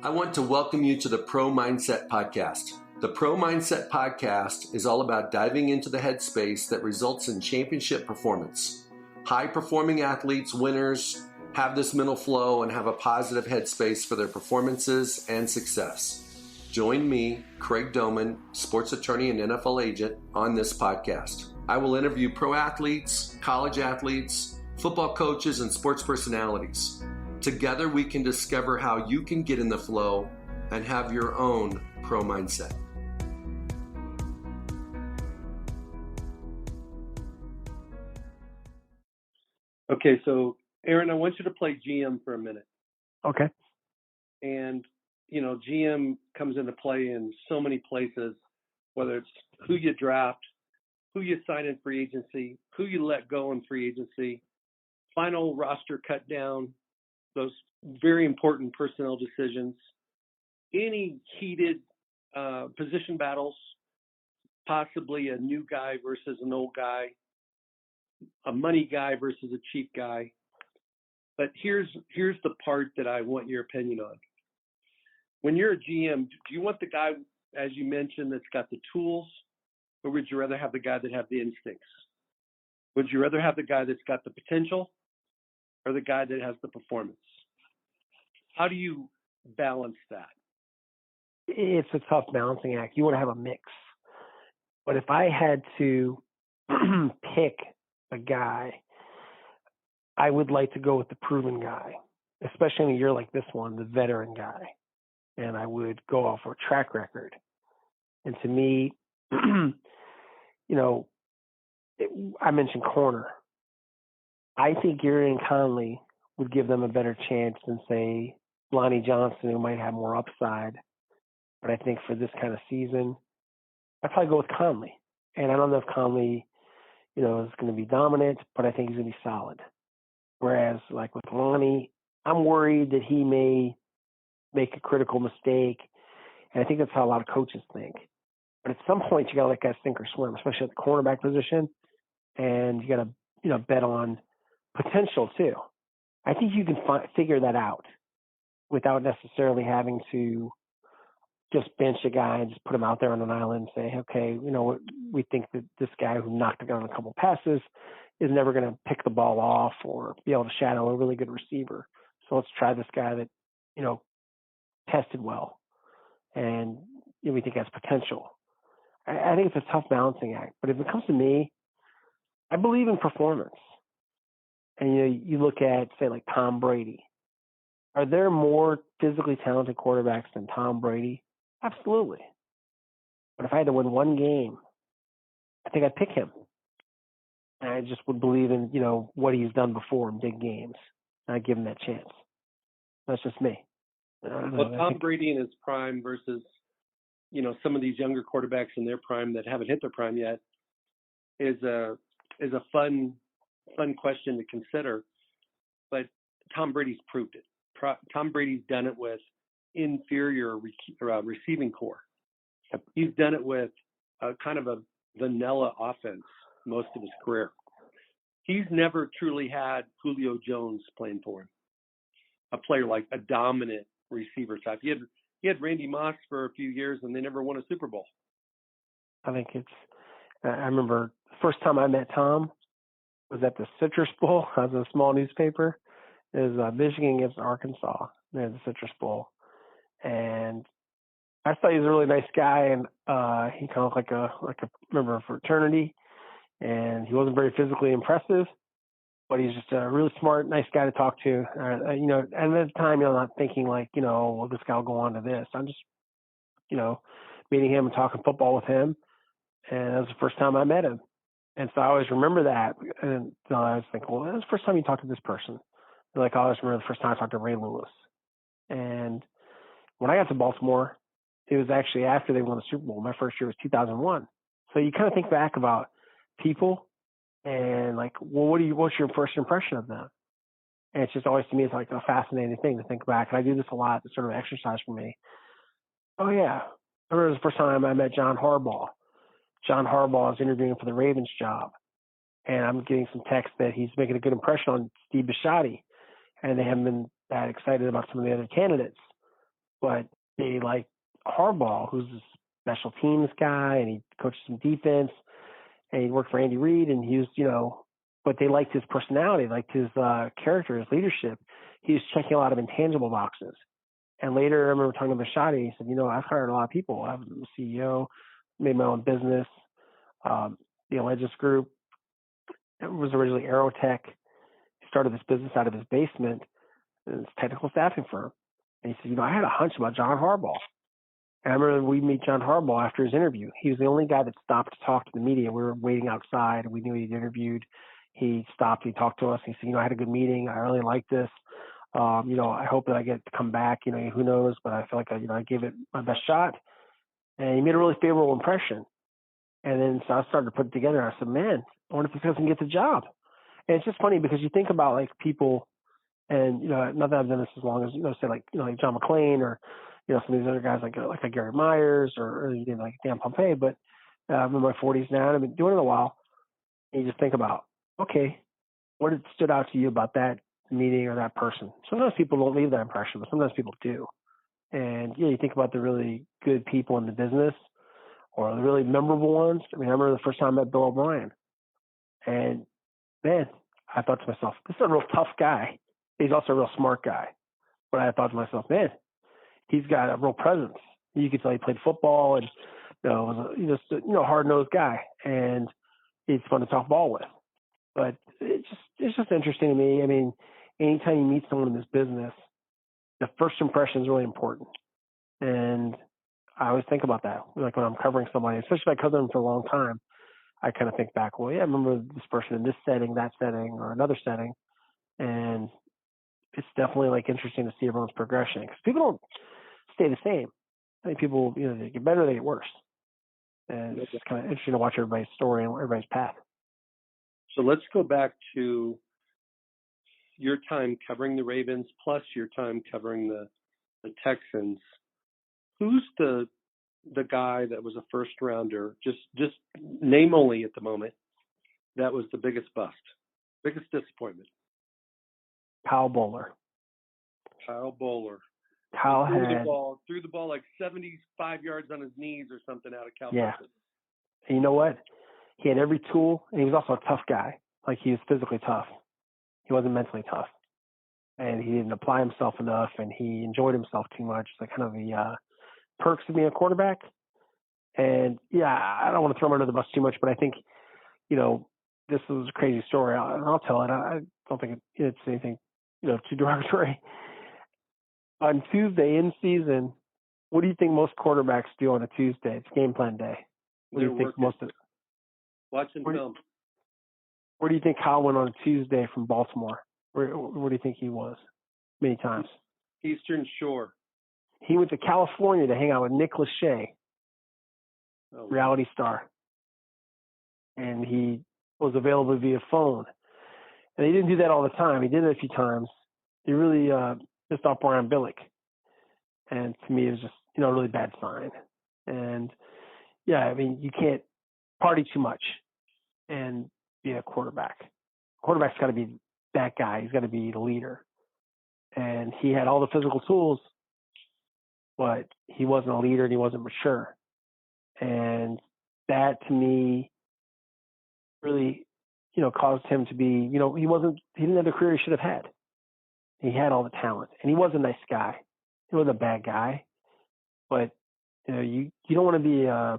I want to welcome you to the Pro Mindset Podcast. The Pro Mindset Podcast is all about diving into the headspace that results in championship performance. High-performing athletes, winners, have this mental flow and have a positive headspace for their performances and success. Join me, Craig Domann, sports attorney and NFL agent, on this podcast. I will interview pro athletes, college athletes, football coaches, and sports personalities. Together, we can discover how you can get in the flow and have your own pro mindset. Okay, so Aaron, I want you to play GM for a minute. Okay. And, you know, GM comes into play in so many places, whether it's who you draft, who you sign in free agency, who you let go in free agency, final roster cut down, those very important personnel decisions, any heated position battles, possibly a new guy versus an old guy, a money guy versus a cheap guy. But here's the part that I want your opinion on. When you're a GM, do you want the guy, as you mentioned, that's got the tools, or would you rather have the guy that have the instincts? Would you rather have the guy that's got the potential or the guy that has the performance? How do you balance that? It's a tough balancing act. You want to have a mix. But if I had to pick a guy, I would like to go with the proven guy, especially in a year like this one, the veteran guy. And I would go off for a track record. And to me, I mentioned corner. I think Jadaveon Clowney would give them a better chance than, say, Lonnie Johnson, who might have more upside. But I think for this kind of season, I'd probably go with Clowney. And I don't know if Clowney, is going to be dominant, but I think he's going to be solid. Whereas, like with Lonnie, I'm worried that he may make a critical mistake. And I think that's how a lot of coaches think. But at some point, you got to let guys sink or swim, especially at the cornerback position. And you got to, bet on potential too. I think you can figure that out without necessarily having to just bench a guy and just put him out there on an island and say, okay, we think that this guy who knocked it down a couple passes is never going to pick the ball off or be able to shadow a really good receiver. So let's try this guy that, tested well and we think has potential. I think it's a tough balancing act. But if it comes to me, I believe in performance. And you look at, say, like Tom Brady. Are there more physically talented quarterbacks than Tom Brady? Absolutely. But if I had to win one game, I think I'd pick him. And I just would believe in, what he's done before in big games. And I'd give him that chance. That's just me. Well, Tom Brady in his prime versus, some of these younger quarterbacks in their prime that haven't hit their prime yet is a fun question to consider. But Tom Brady's proved it. Tom Brady's done it with inferior receiving core. He's done it with kind of a vanilla offense most of his career. He's never truly had Julio Jones playing for him, a player like a dominant receiver type. He had Randy Moss for a few years, and they never won a Super Bowl. I think I remember the first time I met Tom was at the Citrus Bowl. I was in a small newspaper. It was Michigan against Arkansas. They had the Citrus Bowl. And I thought he was a really nice guy, and he kind of like a member of fraternity. And he wasn't very physically impressive, but he's just a really smart, nice guy to talk to. And at the time, I'm not thinking like, well, this guy will go on to this. I'm just, meeting him and talking football with him. And that was the first time I met him. And so I always remember that. And I was thinking, well, that was the first time you talked to this person. And I always remember the first time I talked to Ray Lewis. And when I got to Baltimore, it was actually after they won the Super Bowl. My first year was 2001. So you kind of think back about people and like, well, what's your first impression of them? And it's just always, to me, it's like a fascinating thing to think back. And I do this a lot. It's sort of an exercise for me. Oh, yeah. I remember the first time I met John Harbaugh. John Harbaugh is interviewing for the Ravens job. And I'm getting some text that he's making a good impression on Steve Bisciotti. And they haven't been that excited about some of the other candidates. but they like Harbaugh, who's a special teams guy, and he coached some defense, and he worked for Andy Reid, and he was, but they liked his personality, liked his character, his leadership. He was checking a lot of intangible boxes. And later, I remember talking to Machadi. He said, I've hired a lot of people. I'm a CEO, made my own business. The Allegis Group, it was originally Aerotech. He started this business out of his basement, this technical staffing firm. And he said, I had a hunch about John Harbaugh. And I remember we meet John Harbaugh after his interview. He was the only guy that stopped to talk to the media. We were waiting outside. We knew he'd interviewed. He stopped. He talked to us. He said, I had a good meeting. I really like this. I hope that I get to come back. Who knows? But I feel like I gave it my best shot. And he made a really favorable impression. And then so I started to put it together. I said, man, I wonder if this guy can get the job. And it's just funny because you think about like people, and not that I've done this as long as say like like John McClain or some of these other guys like Gary Myers or like Dan Pompei. But I'm in my 40s now and I've been doing it a while. And you just think about, okay, what stood out to you about that meeting or that person? Sometimes people don't leave that impression, but sometimes people do. And you think about the really good people in the business or the really memorable ones. I mean, I remember the first time I met Bill O'Brien, and man, I thought to myself, this is a real tough guy. He's also a real smart guy. But I thought to myself, man, he's got a real presence. You could tell he played football and was a hard-nosed guy, and he's fun to talk ball with. But it's just interesting to me. I mean, anytime you meet someone in this business, the first impression is really important. And I always think about that. Like when I'm covering somebody, especially if I cover them for a long time, I kind of think back, well, yeah, I remember this person in this setting, that setting, or another setting. And it's definitely like interesting to see everyone's progression because people don't stay the same. I think people, they get better, they get worse. And it's just kind of interesting to watch everybody's story and everybody's path. So let's go back to your time covering the Ravens plus your time covering the Texans. Who's the guy that was a first rounder, just name only at the moment, that was the biggest bust, biggest disappointment? Kyle Bowler. Kyle threw the ball like 75 yards on his knees or something out of Cal. Yeah. And you know what? He had every tool, and he was also a tough guy. Like, he was physically tough. He wasn't mentally tough. And he didn't apply himself enough, and he enjoyed himself too much. Like, kind of the perks of being a quarterback. And, yeah, I don't want to throw him under the bus too much, but I think, this was a crazy story. I'll tell it. I don't think it's anything, too derogatory. On Tuesday in season, what do you think most quarterbacks do on a Tuesday? It's game plan day. What do you think most of it? Watching film. Where do you think Kyle went on a Tuesday from Baltimore? Where do you think he was? Many times. Eastern Shore. He went to California to hang out with Nick Lachey, reality star. And he was available via phone. And he didn't do that all the time. He did it a few times. He really pissed off Brian Billick. And to me, it was just, a really bad sign. And, yeah, I mean, you can't party too much and be a quarterback. Quarterback's got to be that guy. He's got to be the leader. And he had all the physical tools, but he wasn't a leader and he wasn't mature. And that, to me, really, caused him to be, he didn't have the career he should have had. He had all the talent, and he was a nice guy. He wasn't a bad guy, but you don't want to be I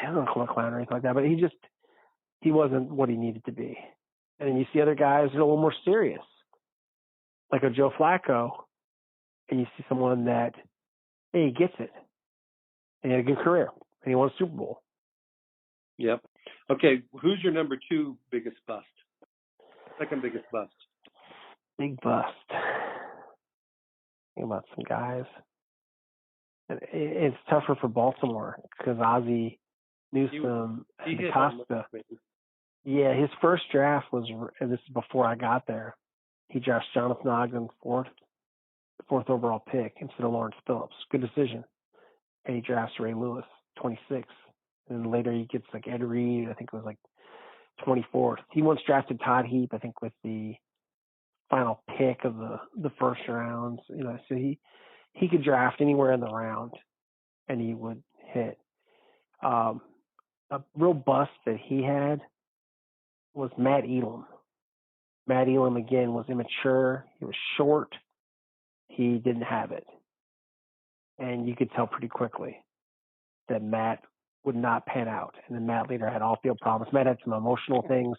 don't know, call him a clown or anything like that, but he wasn't what he needed to be. And then you see other guys that are a little more serious, like a Joe Flacco, and you see someone that, hey, he gets it, and he had a good career, and he won a Super Bowl. Yep. Okay, who's your number two biggest bust? Second biggest bust. Big bust. Think about some guys. It's tougher for Baltimore because Ozzie Newsome and DeCosta. Yeah, his first draft was, and this is before I got there, he drafts Jonathan Ogden fourth overall pick instead of Lawrence Phillips. Good decision. And he drafts Ray Lewis, 26th. And then later he gets like Ed Reed, I think it was like 24th. He once drafted Todd Heap, I think with the final pick of the first rounds. So he could draft anywhere in the round, and he would hit. A real bust that he had was Matt Elam. Matt Elam, again, was immature. He was short. He didn't have it. And you could tell pretty quickly that Matt would not pan out. And then Matt later had off-field problems. Matt had some emotional things.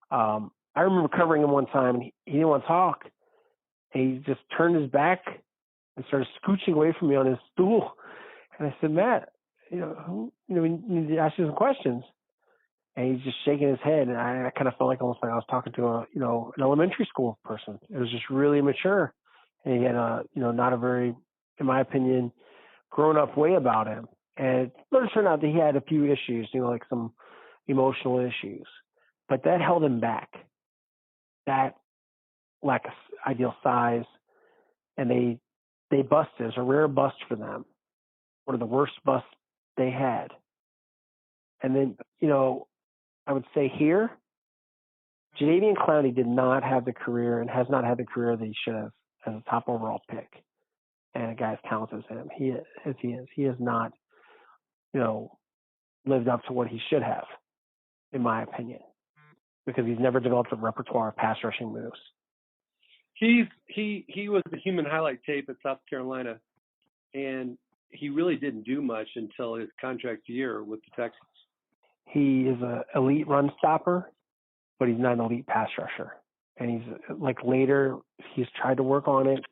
I remember covering him one time, and he didn't want to talk. And he just turned his back and started scooching away from me on his stool. And I said, Matt, we need to ask you some questions. And he's just shaking his head. And I kind of felt like almost like I was talking to an elementary school person. It was just really immature. And he had not a very, in my opinion, grown up way about him. And it turned out that he had a few issues, like some emotional issues. But that held him back. That lack of ideal size. And they busted. It was a rare bust for them. One of the worst busts they had. And then, I would say here, Jadaveon Clowney did not have the career and has not had the career that he should have as a top overall pick. And a guy as talented as him, he has not, lived up to what he should have, in my opinion, because he's never developed a repertoire of pass rushing moves. He was the human highlight tape at South Carolina, and he really didn't do much until his contract year with the Texans. He is an elite run stopper, but he's not an elite pass rusher. And he's later, he's tried to work on it,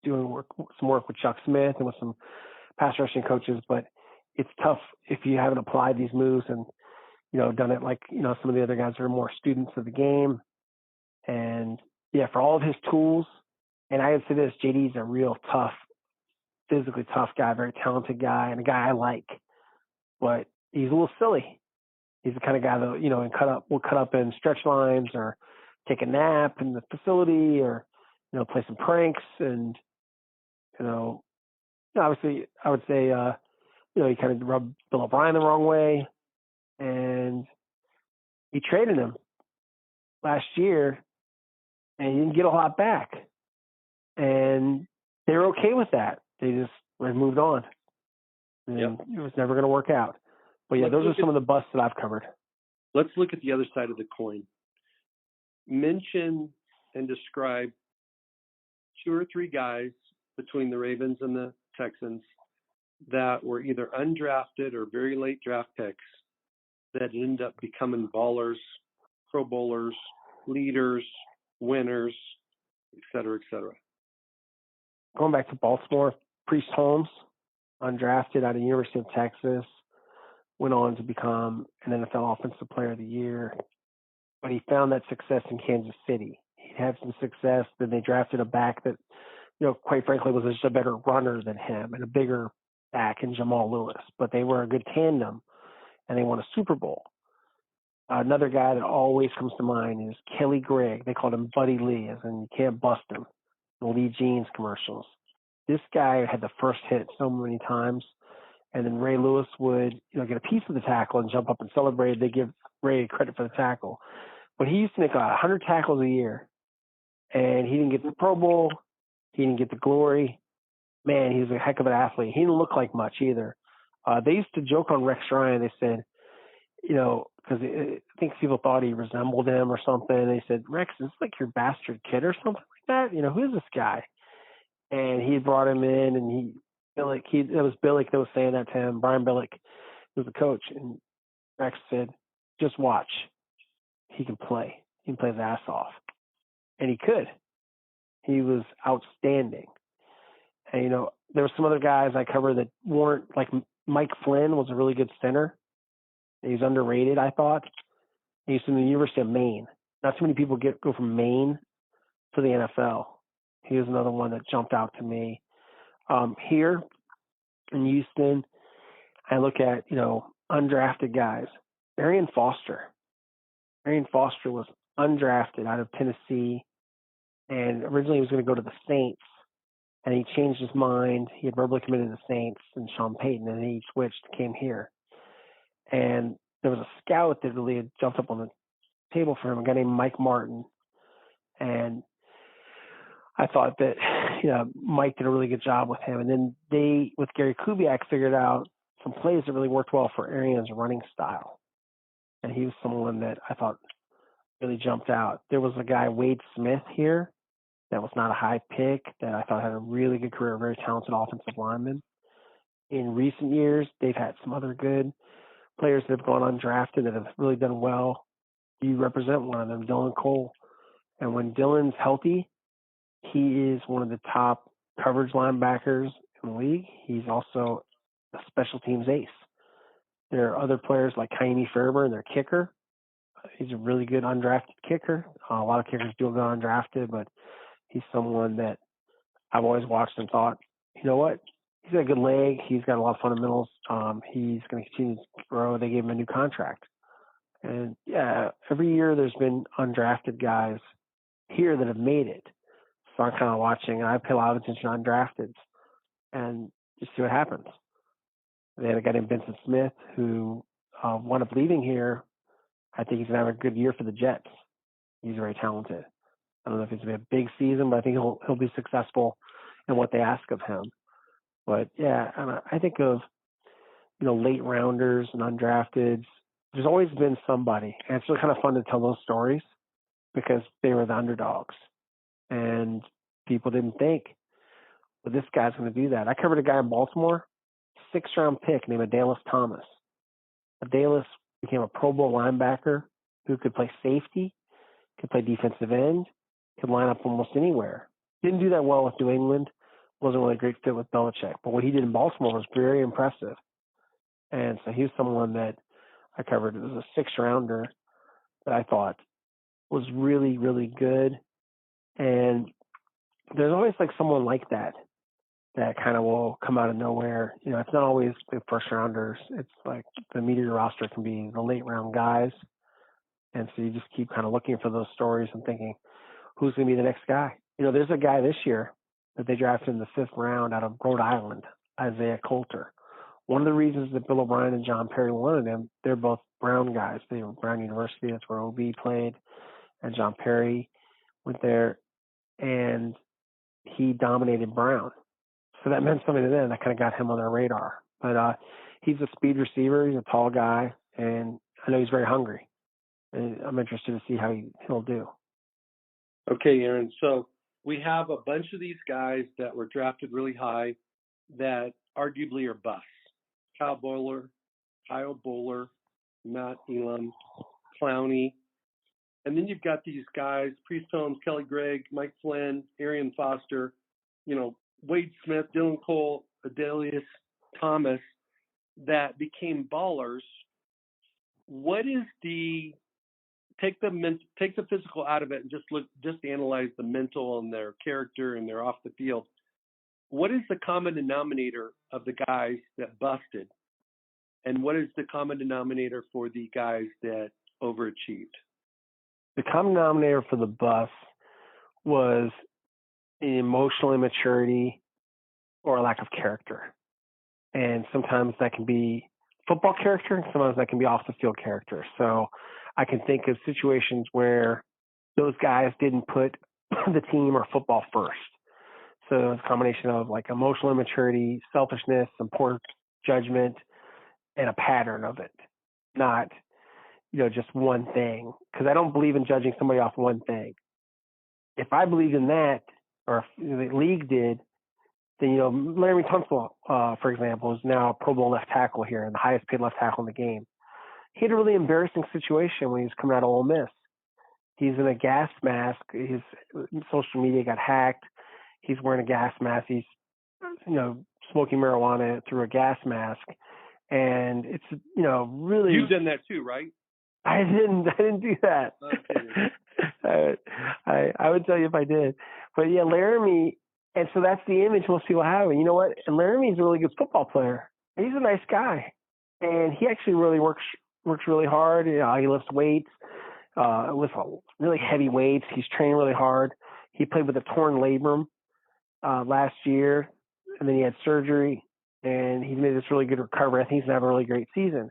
doing some work with Chuck Smith and with some pass rushing coaches, but it's tough if you haven't applied these moves and, done it like, some of the other guys that are more students of the game. And yeah, for all of his tools, and I would say this, JD's a real tough, physically tough guy, very talented guy, and a guy I like, but he's a little silly. He's the kind of guy that, will cut up in stretch lines or take a nap in the facility or, play some pranks. And, obviously I would say, he kind of rubbed Bill O'Brien the wrong way, and he traded him last year and he didn't get a lot back. And they're okay with that. They just moved on. And It was never going to work out. But yeah, those are some of the busts that I've covered. Let's look at the other side of the coin. Mention and describe 2 or 3 guys between the Ravens and the Texans that were either undrafted or very late draft picks that ended up becoming ballers, Pro Bowlers, leaders, winners, et cetera, et cetera. Going back to Baltimore, Priest Holmes, undrafted out of the University of Texas, went on to become an NFL Offensive Player of the Year. But he found that success in Kansas City. He had some success. Then they drafted a back that, quite frankly, was just a better runner than him and a bigger back in Jamal Lewis. But they were a good tandem, and they won a Super Bowl. Another guy that always comes to mind is Kelly Gregg. They called him Buddy Lee, as in you can't bust him. The Lee Jeans commercials. This guy had the first hit so many times, and then Ray Lewis would, get a piece of the tackle and jump up and celebrate. They give Ray credit for the tackle. But he used to make 100 tackles a year, and he didn't get the Pro Bowl. He didn't get the glory. Man, he was a heck of an athlete. He didn't look like much either. They used to joke on Rex Ryan. They said, because I think people thought he resembled him or something. They said, Rex, is this like your bastard kid or something like that? Who is this guy? And he brought him in, and it was Billick that was saying that to him. Brian Billick was the coach. And Rex said, just watch. He can play. He can play his ass off. And he could. He was outstanding. And, there were some other guys I covered that weren't, like Mike Flynn was a really good center. He's underrated, I thought. He's from the University of Maine. Not too many people go from Maine to the NFL. He was another one that jumped out to me. Here in Houston, I look at, undrafted guys. Arian Foster. Arian Foster was undrafted out of Tennessee, and originally he was going to go to the Saints, and he changed his mind. He had verbally committed to the Saints and Sean Payton, and then he switched, came here. And there was a scout that really had jumped up on the table for him, a guy named Mike Martin. And I thought that Mike did a really good job with him. And then they, with Gary Kubiak, figured out some plays that really worked well for Arians' running style. And he was someone that I thought really jumped out. There was a guy, Wade Smith, here that was not a high pick that I thought had a really good career, very talented offensive lineman. In recent years, they've had some other good players that have gone undrafted that have really done well. You represent one of them, Dylan Cole. And when Dylan's healthy, he is one of the top coverage linebackers in the league. He's also a special teams ace. There are other players like Kaimi Fairburn, their kicker. He's a really good undrafted kicker. A lot of kickers do go undrafted, but he's someone that I've always watched and thought, you know what? He's got a good leg. He's got a lot of fundamentals. He's going to continue to grow. They gave him a new contract. And, yeah, every year there's been undrafted guys here that have made it. So I'm kind of watching, and I pay a lot of attention to undrafteds and just see what happens. They had a guy named Vincent Smith who wound up leaving here. I think he's going to have a good year for the Jets. He's very talented. I don't know if it's going to be a big season, but I think he'll be successful in what they ask of him. But, yeah, I think of, late rounders and undrafteds. There's always been somebody. And it's really kind of fun to tell those stories because they were the underdogs. And people didn't think, well, this guy's going to do that. I covered a guy in Baltimore, 6th-round pick named Adalis Thomas. Adalis became a Pro Bowl linebacker who could play safety, could play defensive end, could line up almost anywhere. Didn't do that well with New England. Wasn't really a great fit with Belichick. But what he did in Baltimore was very impressive. And so he was someone that I covered. It was a 6th-rounder that I thought was really, really good. And there's always like someone like that kind of will come out of nowhere. It's not always the first-rounders. It's like the meat of your roster can be the late-round guys. And so you just keep kind of looking for those stories and thinking, who's going to be the next guy? There's a guy this year that they drafted in the 5th round out of Rhode Island, Isaiah Coulter. One of the reasons that Bill O'Brien and John Perry wanted him, they're both Brown guys. They were Brown University. That's where OB played. And John Perry went there, and he dominated Brown. So that meant something to them. That kind of got him on their radar. But he's a speed receiver. He's a tall guy, and I know he's very hungry. And I'm interested to see how he'll do. Okay, Aaron. So we have a bunch of these guys that were drafted really high that arguably are busts. Kyle Bowler, Matt Elam, Clowney. And then you've got these guys, Priest Holmes, Kelly Gregg, Mike Flynn, Arian Foster, Wade Smith, Dylan Cole, Adalis Thomas, that became ballers. What is take the physical out of it and just analyze the mental and their character and their off the field. What is the common denominator of the guys that busted? And what is the common denominator for the guys that overachieved? The common denominator for the bust was emotional immaturity or a lack of character. And sometimes that can be football character, and sometimes that can be off the field character. So I can think of situations where those guys didn't put the team or football first. So it's a combination of like emotional immaturity, selfishness, some poor judgment, and a pattern of it, not, just one thing. Because I don't believe in judging somebody off one thing. If I believed in that, or if the league did, then, Larry Tunsil, for example, is now a Pro Bowl left tackle here and the highest paid left tackle in the game. He had a really embarrassing situation when he was coming out of Ole Miss. He's in a gas mask. His social media got hacked. He's wearing a gas mask. He's, smoking marijuana through a gas mask. And it's, really. You've done that too, right? I didn't do that. Okay. I would tell you if I did. But yeah, Laramie, and so that's the image most people have. And you know what? And Laramie's a really good football player. He's a nice guy. And he actually really works really hard. He lifts weights, lifts really heavy weights. He's trained really hard. He played with a torn labrum last year, and then he had surgery, and he's made this really good recovery. I think he's going to have a really great season.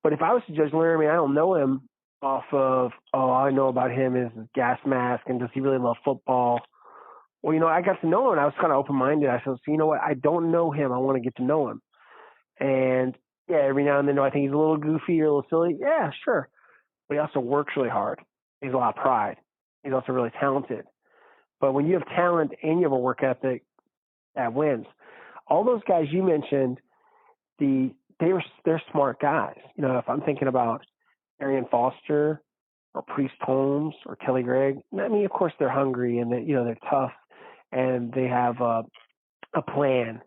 But if I was to judge Laramie, I don't know him off of, all I know about him is his gas mask, and does he really love football? Well, I got to know him, and I was kind of open-minded. I said, so, you know what? I don't know him. I want to get to know him. And, yeah, every now and then, I think he's a little goofy or a little silly. Yeah, sure. But he also works really hard. He has a lot of pride. He's also really talented. But when you have talent and you have a work ethic, that wins. All those guys you mentioned, they're smart guys. If I'm thinking about Arian Foster or Priest Holmes or Kelly Gregg, I mean, of course they're hungry and they're tough and they have a plan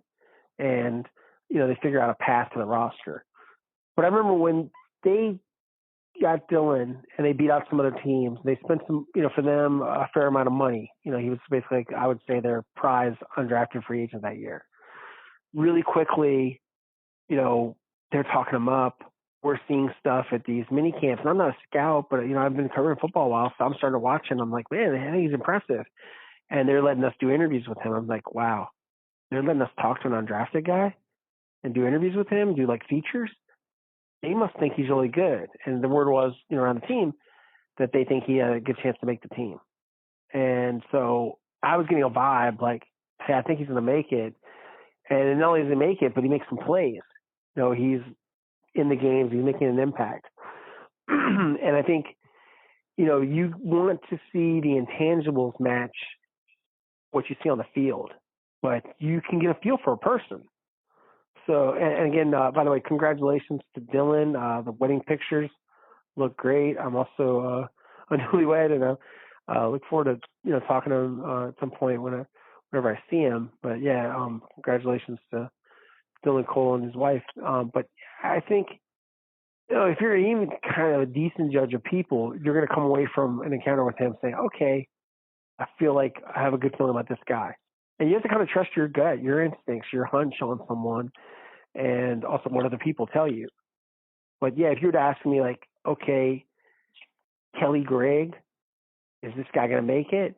and they figure out a path to the roster. But I remember when they got Dylan and they beat out some other teams, they spent some, for them a fair amount of money. He was basically, I would say, their prize undrafted free agent that year. Really quickly, they're talking him up. We're seeing stuff at these mini camps. And I'm not a scout, but, I've been covering football a while, so I'm starting to watch him. I'm like, man, I think he's impressive. And they're letting us do interviews with him. I'm like, wow. They're letting us talk to an undrafted guy and do interviews with him, do like features. They must think he's really good. And the word was, around the team that they think he had a good chance to make the team. And so I was getting a vibe like, hey, I think he's going to make it. And not only does he make it, but he makes some plays. He's in the games, he's making an impact. And I think, you want to see the intangibles match what you see on the field, but you can get a feel for a person. So, and again, by the way, congratulations to Dylan. The wedding pictures look great. I'm also a newlywed, and I look forward to, talking to him at some point whenever I see him. But yeah, congratulations to Dylan Cole and his wife. But I think, if you're even kind of a decent judge of people, you're going to come away from an encounter with him saying, okay, I feel like I have a good feeling about this guy. And you have to kind of trust your gut, your instincts, your hunch on someone, and also what other people tell you. But yeah, if you were to ask me like, okay, Kelly Gregg, is this guy going to make it?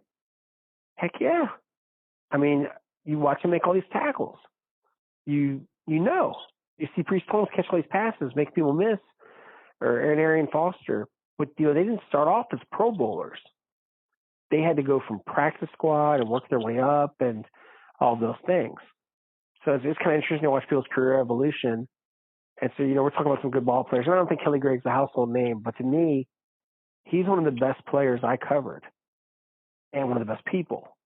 Heck yeah. I mean, you watch him make all these tackles. You see Priest Holmes catch all these passes, make people miss, or Arian Foster. But, they didn't start off as Pro Bowlers. They had to go from practice squad and work their way up and all those things. So it's kind of interesting to watch people's career evolution. And so, we're talking about some good ball players. And I don't think Kelly Gregg's a household name, but to me, he's one of the best players I covered and one of the best people.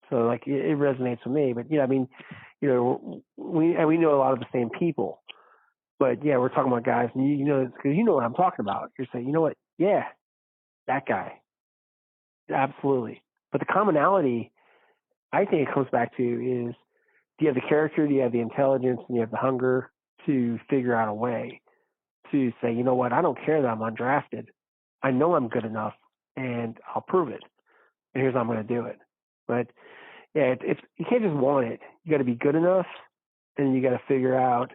So, like, it resonates with me. But, we know a lot of the same people. But, yeah, we're talking about guys, and because you know what I'm talking about. You're saying, you know what? Yeah, that guy. Absolutely. But the commonality, I think it comes back to is, do you have the character, do you have the intelligence, and you have the hunger to figure out a way to say, you know what, I don't care that I'm undrafted. I know I'm good enough, and I'll prove it. And here's how I'm going to do it. But, yeah, it's you can't just want it. You got to be good enough, and you got to figure out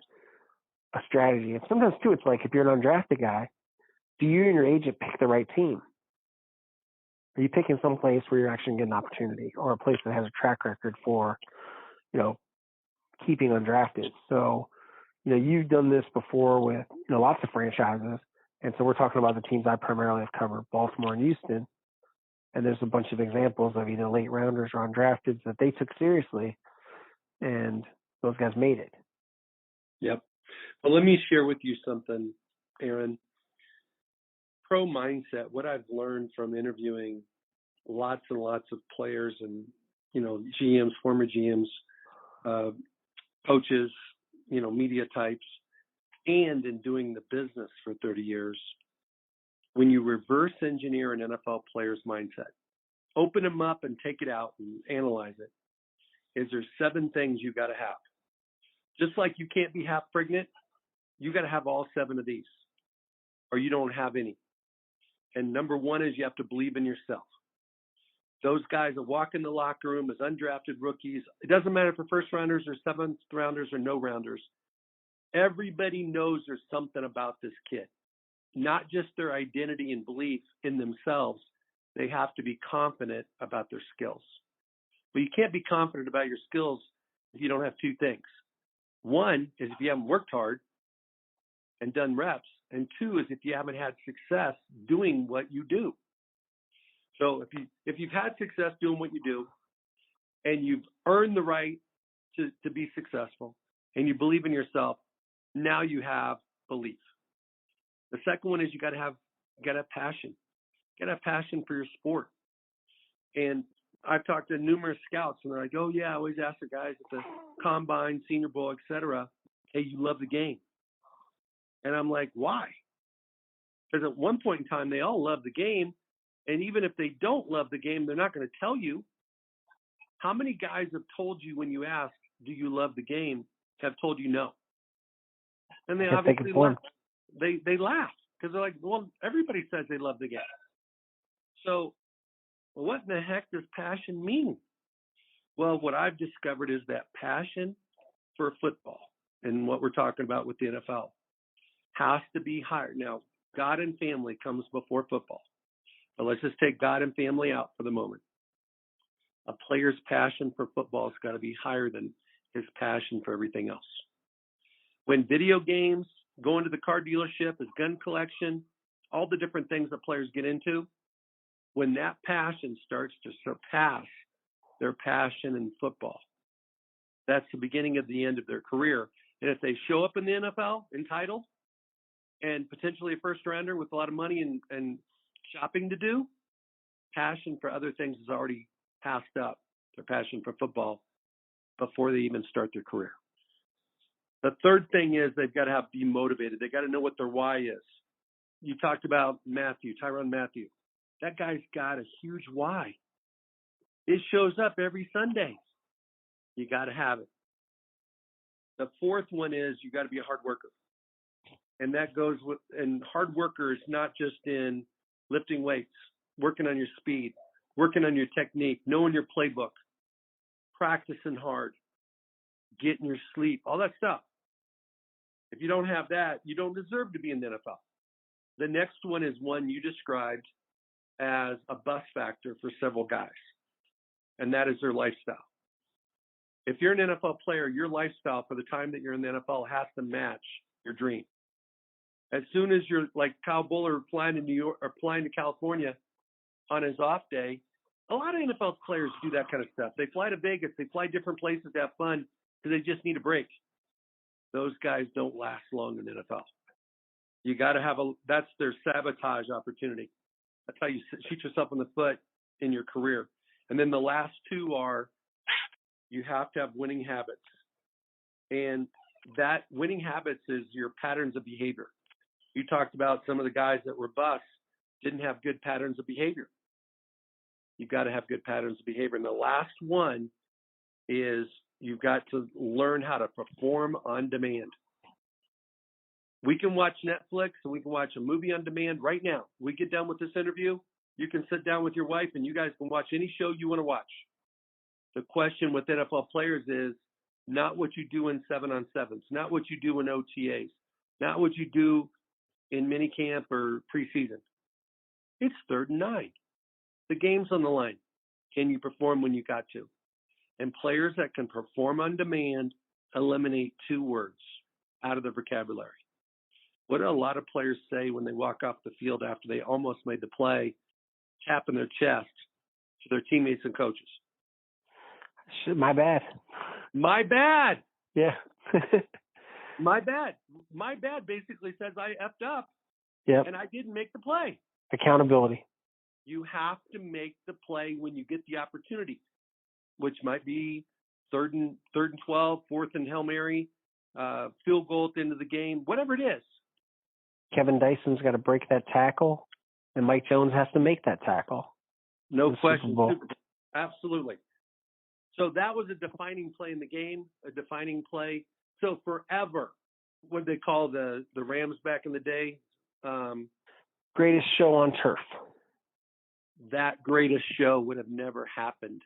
a strategy. And sometimes, too, it's like if you're an undrafted guy, do you and your agent pick the right team? Are you picking some place where you're actually getting an opportunity, or a place that has a track record for, keeping undrafted? So, you've done this before with, lots of franchises. And so we're talking about the teams I primarily have covered, Baltimore and Houston. And there's a bunch of examples of either late rounders or undrafteds that they took seriously, and those guys made it. Yep. Well, let me share with you something, Aaron. Pro mindset, what I've learned from interviewing lots and lots of players and, GMs, former GMs, coaches, media types, and in doing the business for 30 years, when you reverse engineer an NFL player's mindset, open them up and take it out and analyze it, is there 7 things you got to have. Just like you can't be half pregnant, you got to have all 7 of these, or you don't have any. And number 1 is you have to believe in yourself. Those guys that walk in the locker room as undrafted rookies, it doesn't matter if they're first rounders or 7th rounders or no rounders. Everybody knows there's something about this kid, not just their identity and belief in themselves. They have to be confident about their skills. But you can't be confident about your skills if you don't have 2 things. 1 is if you haven't worked hard and done reps, and 2 is if you haven't had success doing what you do. So if you've had success doing what you do, and you've earned the right to be successful, and you believe in yourself, now you have belief. The second one is you got to have passion. You got to have passion for your sport. And I've talked to numerous scouts, and they're like, "Oh yeah, I always ask the guys at the combine, Senior Bowl, etc. Hey, you love the game?" And I'm like, "Why?" Because at one point in time, they all love the game, and even if they don't love the game, they're not going to tell you. How many guys have told you when you ask, "Do you love the game?" have told you no? And they obviously laugh. They laugh because they're like, "Well, everybody says they love the game." So what in the heck does passion mean? Well, what I've discovered is that passion for football and what we're talking about with the NFL has to be higher. Now, God and family comes before football. But let's just take God and family out for the moment. A player's passion for football has got to be higher than his passion for everything else. When video games, going to the car dealership, his gun collection, all the different things that players get into, when that passion starts to surpass their passion in football, that's the beginning of the end of their career. And if they show up in the NFL entitled and potentially a first rounder with a lot of money and shopping to do, passion for other things is already passed up, their passion for football, before they even start their career. The third thing is they've got to be motivated. They got to know what their why is. You talked about Tyrann Mathieu. That guy's got a huge why. It shows up every Sunday. You got to have it. The fourth one is you got to be a hard worker. And that goes with, and hard worker is not just in lifting weights, working on your speed, working on your technique, knowing your playbook, practicing hard, getting your sleep, all that stuff. If you don't have that, you don't deserve to be in the NFL. The next one is one you described as a bus factor for several guys, and that is their lifestyle. If you're an NFL player, your lifestyle for the time that you're in the NFL has to match your dream. As soon as you're like Kyle Buller flying to New York or flying to California on his off day, a lot of NFL players do that kind of stuff. They fly to Vegas, they fly different places to have fun because they just need a break. Those guys don't last long in the NFL. You got to have that's their sabotage opportunity. That's how you shoot yourself in the foot in your career. And then the last two are you have to have winning habits. And that winning habits is your patterns of behavior. You talked about some of the guys that were busts didn't have good patterns of behavior. You've got to have good patterns of behavior. And the last one is you've got to learn how to perform on demand. We can watch Netflix and we can watch a movie on demand right now. We get done with this interview. You can sit down with your wife and you guys can watch any show you want to watch. The question with NFL players is not what you do in 7-on-7s, not what you do in OTAs, not what you do in minicamp or preseason. It's 3rd and 9. The game's on the line. Can you perform when you got to? And players that can perform on demand eliminate 2 words out of their vocabulary. What do a lot of players say when they walk off the field after they almost made the play, tapping their chest to their teammates and coaches? My bad. My bad. Yeah. My bad. My bad basically says I effed up. Yep. And I didn't make the play. Accountability. You have to make the play when you get the opportunity, which might be 3rd and 12, 4th and Hail Mary, field goal at the end of the game, whatever it is. Kevin Dyson's got to break that tackle, and Mike Jones has to make that tackle. No question. Absolutely. So that was a defining play in the game, a defining play. So forever, what they call the Rams back in the day? Greatest show on turf. That greatest show would have never happened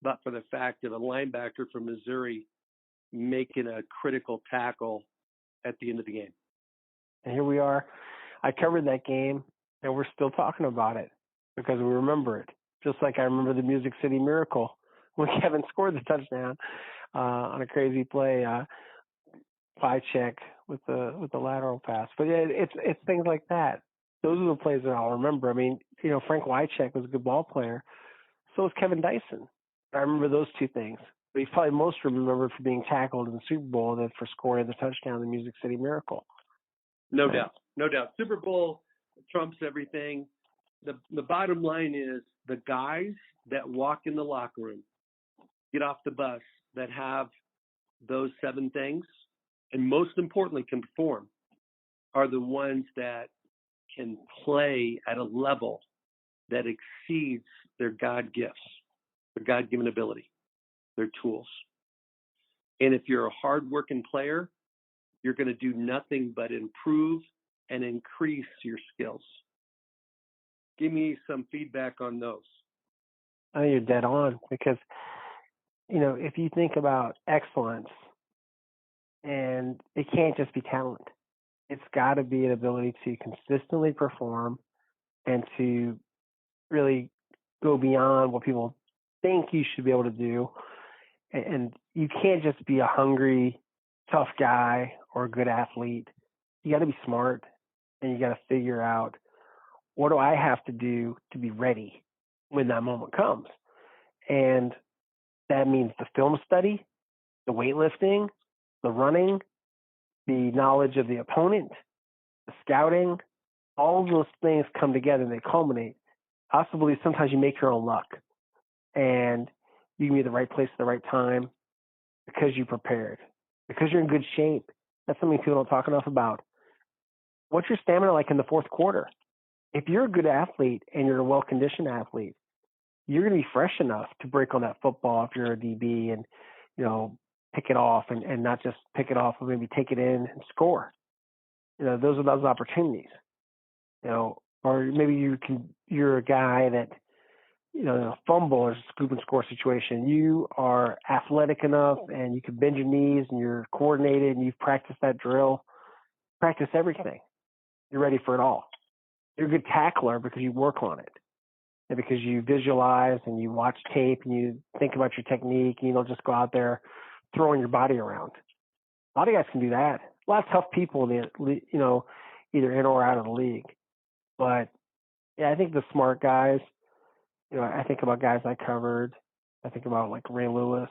but for the fact of a linebacker from Missouri making a critical tackle at the end of the game. And here we are. I covered that game, and we're still talking about it because we remember it. Just like I remember the Music City Miracle when Kevin scored the touchdown on a crazy play, check with the lateral pass. But yeah, it's things like that. Those are the plays that I'll remember. I mean, Frank Wycheck was a good ball player. So was Kevin Dyson. I remember those two things. But he's probably most remembered for being tackled in the Super Bowl than for scoring the touchdown in the Music City Miracle. No doubt. No doubt. Super Bowl trumps everything. The bottom line is the guys that walk in the locker room, get off the bus, that have those 7 things, and most importantly can perform, are the ones that can play at a level that exceeds their God gifts, their God-given ability, their tools. And if you're a hard-working player, you're going to do nothing but improve and increase your skills. Give me some feedback on those. I think you're dead on because, if you think about excellence, and it can't just be talent. It's got to be an ability to consistently perform and to really go beyond what people think you should be able to do. And you can't just be a hungry, tough guy or a good athlete. You got to be smart, and you got to figure out, what do I have to do to be ready when that moment comes? And that means the film study, the weightlifting, the running, the knowledge of the opponent, the scouting. All of those things come together and they culminate. I also believe sometimes you make your own luck, and you can be at the right place at the right time because you prepared, because you're in good shape. That's something people don't talk enough about. What's your stamina like in the fourth quarter? If you're a good athlete and you're a well-conditioned athlete, you're going to be fresh enough to break on that football if you're a DB and, pick it off and not just pick it off, but maybe take it in and score. Those are those opportunities. Or maybe you're a guy that, a fumble or scoop and score situation. You are athletic enough and you can bend your knees and you're coordinated and you've practiced that drill. Practice everything. You're ready for it all. You're a good tackler because you work on it. And because you visualize and you watch tape and you think about your technique and you don't just go out there throwing your body around. A lot of guys can do that. A lot of tough people in the, either in or out of the league. But yeah, I think the smart guys, I think about guys I covered. I think about like Ray Lewis,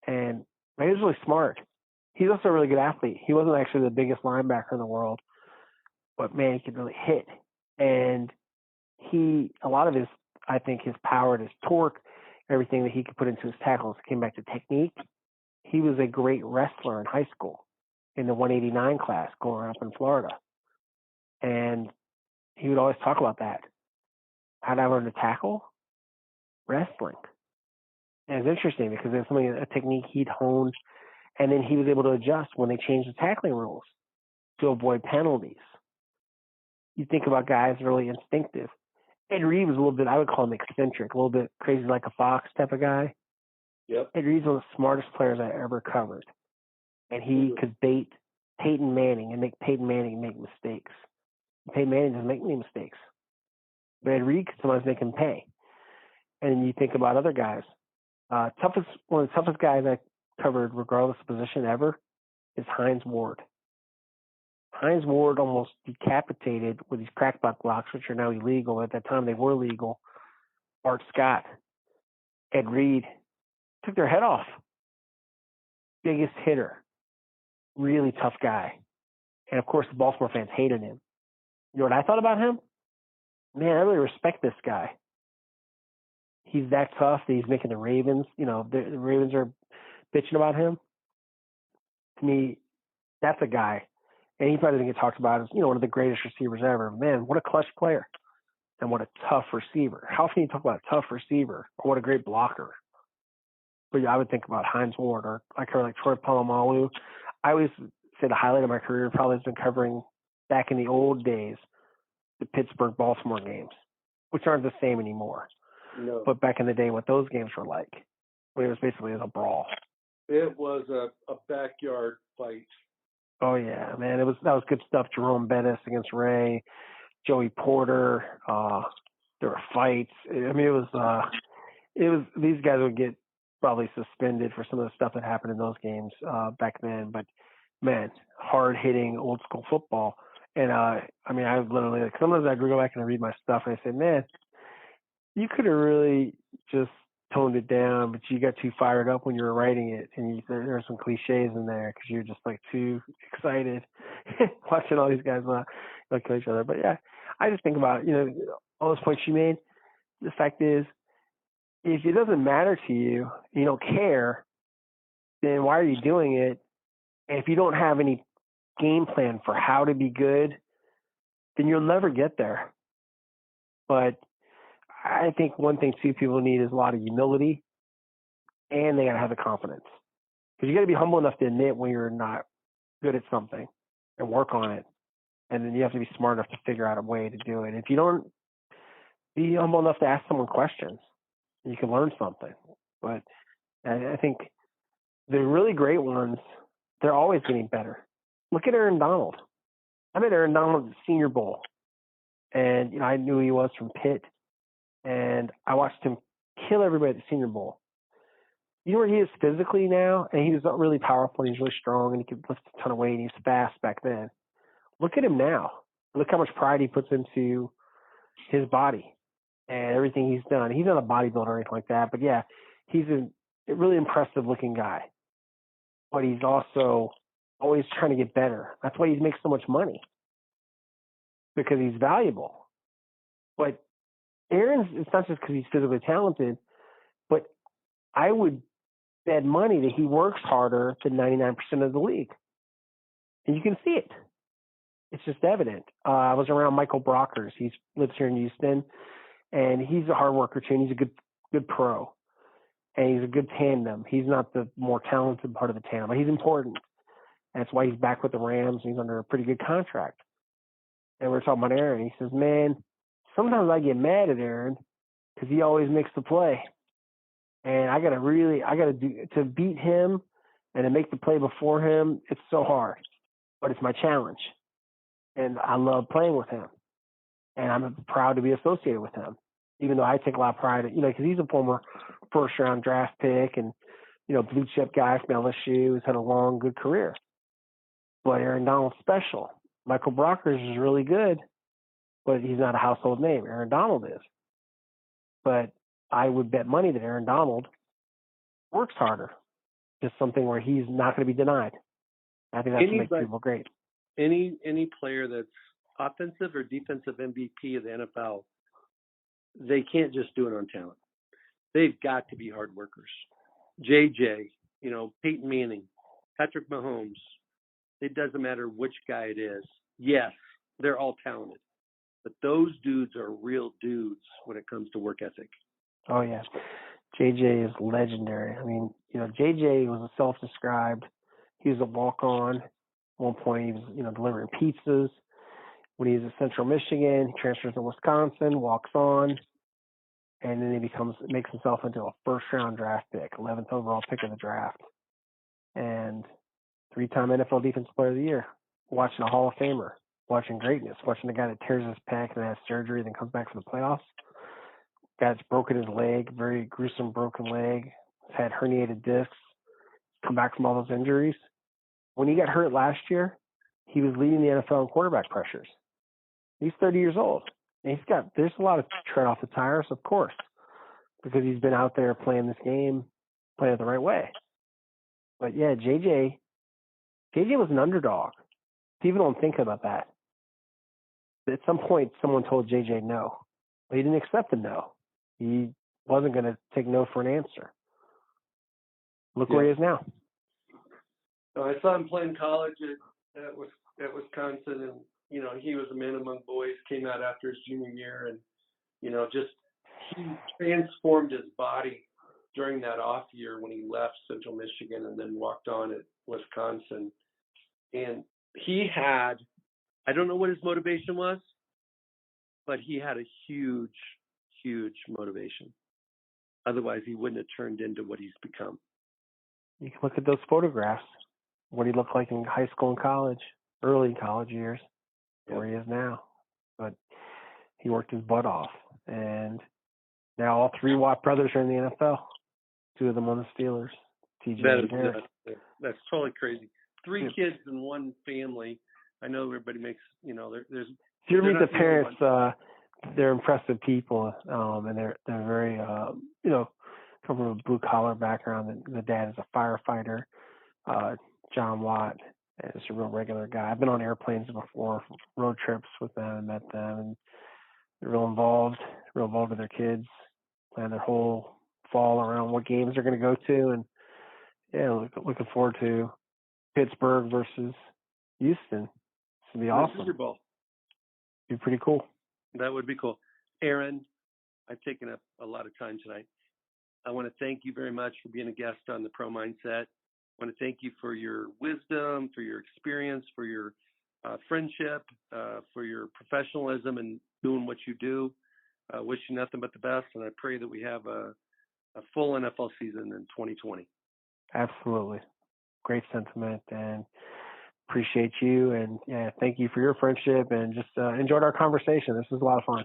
and he was really smart. He's also a really good athlete. He wasn't actually the biggest linebacker in the world, but man, he could really hit. And a lot of his power and his torque, everything that he could put into his tackles came back to technique. He was a great wrestler in high school in the 189 class growing up in Florida. And he would always talk about that. How did I learn to tackle? Wrestling. And it's interesting because there's a technique he'd honed, and then he was able to adjust when they changed the tackling rules to avoid penalties. You think about guys really instinctive. Ed Reed was a little bit, I would call him eccentric, a little bit crazy like a fox type of guy. Yep. Ed Reed's one of the smartest players I ever covered. And he could bait Peyton Manning and make Peyton Manning make mistakes. Peyton Manning doesn't make any mistakes. But Ed Reed could sometimes make him pay. And you think about other guys. One of the toughest guys I covered, regardless of position ever, is Hines Ward. Hines Ward almost decapitated with these crackback blocks, which are now illegal. At that time, they were legal. Art Scott, Ed Reed took their head off. Biggest hitter, really tough guy. And of course, the Baltimore fans hated him. You know what I thought about him? Man, I really respect this guy. He's that tough that he's making the Ravens. The Ravens are bitching about him. To me, that's a guy. And he probably doesn't get talked about as, one of the greatest receivers ever. Man, what a clutch player. And what a tough receiver. How can you talk about a tough receiver? Or what a great blocker? But yeah, I would think about Hines Ward, or I cover like Troy Polamalu. I always say the highlight of my career probably has been covering, back in the old days, the Pittsburgh-Baltimore games, which aren't the same anymore. No. But back in the day, what those games were like, when it was basically a brawl. It was a backyard fight. Oh yeah, man, that was good stuff. Jerome Bettis against Ray, Joey Porter. There were fights. I mean, it was these guys would get probably suspended for some of the stuff that happened in those games back then. But man, hard hitting old school football. And I literally, like, sometimes I go back and I read my stuff and I say, man, you could have really just toned it down, but you got too fired up when you were writing it, and there are some cliches in there because you're just like too excited watching all these guys kill each other. But yeah, I just think about all those points you made. The fact is, if it doesn't matter to you, you don't care, then why are you doing it? And if you don't have any game plan for how to be good, then you'll never get there. But I think one thing too people need is a lot of humility, and they got to have the confidence. Because you got to be humble enough to admit when you're not good at something and work on it. And then you have to be smart enough to figure out a way to do it. If you don't, be humble enough to ask someone questions, you can learn something. But I think the really great ones, they're always getting better. Look at Aaron Donald. I met Aaron Donald at the Senior Bowl. And, I knew he was from Pitt. And I watched him kill everybody at the Senior Bowl. You know where he is physically now? And he was really powerful, and he's really strong, and he could lift a ton of weight, and he's fast back then. Look at him now. Look how much pride he puts into his body and everything he's done. He's not a bodybuilder or anything like that, but yeah, he's a really impressive-looking guy. But he's also always trying to get better. That's why he makes so much money, because he's valuable. But Aaron's, it's not just because he's physically talented, but I would bet money that he works harder than 99% of the league. And you can see it. It's just evident. I was around Michael Brockers. He lives here in Houston, and he's a hard worker too, and he's a good pro. And he's a good tandem. He's not the more talented part of the tandem, but he's important. And that's why he's back with the Rams, and he's under a pretty good contract. And we're talking about Aaron. He says, man, sometimes I get mad at Aaron because he always makes the play. And I got to do to beat him and to make the play before him. It's so hard, but it's my challenge. And I love playing with him. And I'm proud to be associated with him, even though I take a lot of pride in, because he's a former first-round draft pick and, blue chip guy from LSU who's had a long, good career. But Aaron Donald's special. Michael Brockers is really good, but he's not a household name. Aaron Donald is. But I would bet money that Aaron Donald works harder. Just something where he's not going to be denied. I think that's what makes people great. Any player that's offensive or defensive MVP of the NFL, they can't just do it on talent. They've got to be hard workers. JJ, Peyton Manning, Patrick Mahomes. It doesn't matter which guy it is. Yes, they're all talented. But those dudes are real dudes when it comes to work ethic. Oh, yeah. JJ is legendary. I mean, JJ was a self-described. He was a walk-on. At one point, he was, delivering pizzas. When he was at Central Michigan, he transfers to Wisconsin, walks on, and then he makes himself into a first-round draft pick, 11th overall pick of the draft, and 3-time NFL Defensive Player of the Year. Watching a Hall of Famer, watching greatness, watching a guy that tears his pec and has surgery, then comes back for the playoffs. Guy that's broken his leg, very gruesome broken leg, had herniated discs, come back from all those injuries. When he got hurt last year, he was leading the NFL in quarterback pressures. He's 30 years old. And there's a lot of tread off the tires, of course, because he's been out there playing this game, playing it the right way. But yeah, JJ was an underdog. People don't think about that. At some point, someone told JJ no. But he didn't accept the no. He wasn't going to take no for an answer. Look where he is now. So I saw him playing college at Wisconsin, and he was a man among boys. Came out after his junior year, and he transformed his body during that off year when he left Central Michigan and then walked on at Wisconsin. And he had, I don't know what his motivation was, but he had a huge, huge motivation. Otherwise, he wouldn't have turned into what he's become. You can look at those photographs, what he looked like in high school and college, early college years, where he is now. But he worked his butt off. And now all 3 Watt brothers are in the NFL. 2 of them on the Steelers. TJ and Harris. That's totally crazy. 3 kids in one family. I know everybody makes, there's. If you meet the parents, they're impressive people, and they're very, come from a blue-collar background. The dad is a firefighter. John Watt is a real regular guy. I've been on airplanes before, road trips with them, and met them, and they're real involved with their kids, plan their whole fall around what games they're going to go to, and looking forward to Pittsburgh versus Houston. It's going to be awesome. Super Bowl. It'd be pretty cool. That would be cool. Aaron, I've taken up a lot of time tonight. I want to thank you very much for being a guest on the Pro Mindset. I want to thank you for your wisdom, for your experience, for your friendship, for your professionalism and doing what you do. I wish you nothing but the best, and I pray that we have a full NFL season in 2020. Absolutely. Great sentiment, and appreciate you. And thank you for your friendship, and just enjoyed our conversation. This was a lot of fun.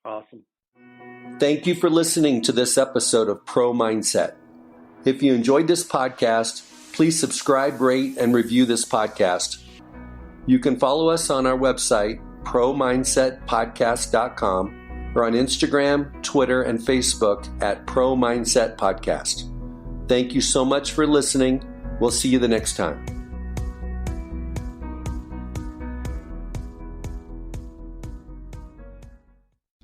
Awesome. Thank you for listening to this episode of Pro Mindset. If you enjoyed this podcast, please subscribe, rate, and review this podcast. You can follow us on our website, promindsetpodcast.com, or on Instagram, Twitter, and Facebook at Pro Mindset Podcast. Thank you so much for listening. We'll see you the next time.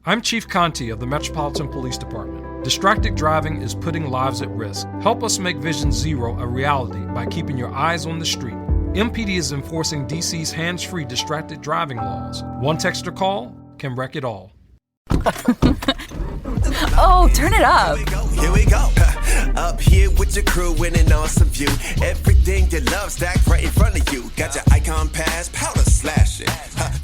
I'm Chief Conti of the Metropolitan Police Department. Distracted driving is putting lives at risk. Help us make Vision Zero a reality by keeping your eyes on the street. MPD is enforcing DC's hands-free distracted driving laws. One text or call can wreck it all. Oh, turn it up. Here we go. Up here with your crew in an awesome view. Everything you love stacked right in front of you. Got your icon pass, powder slashing.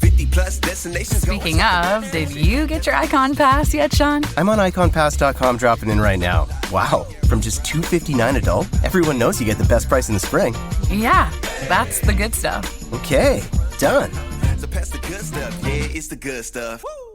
50 plus destinations. Speaking of, did you get your Icon Pass yet, Sean? I'm on iconpass.com dropping in right now. Wow, from just $259 adult, everyone knows you get the best price in the spring. Yeah, that's the good stuff. Okay, done. So pass the good stuff, yeah, it's the good stuff. Woo!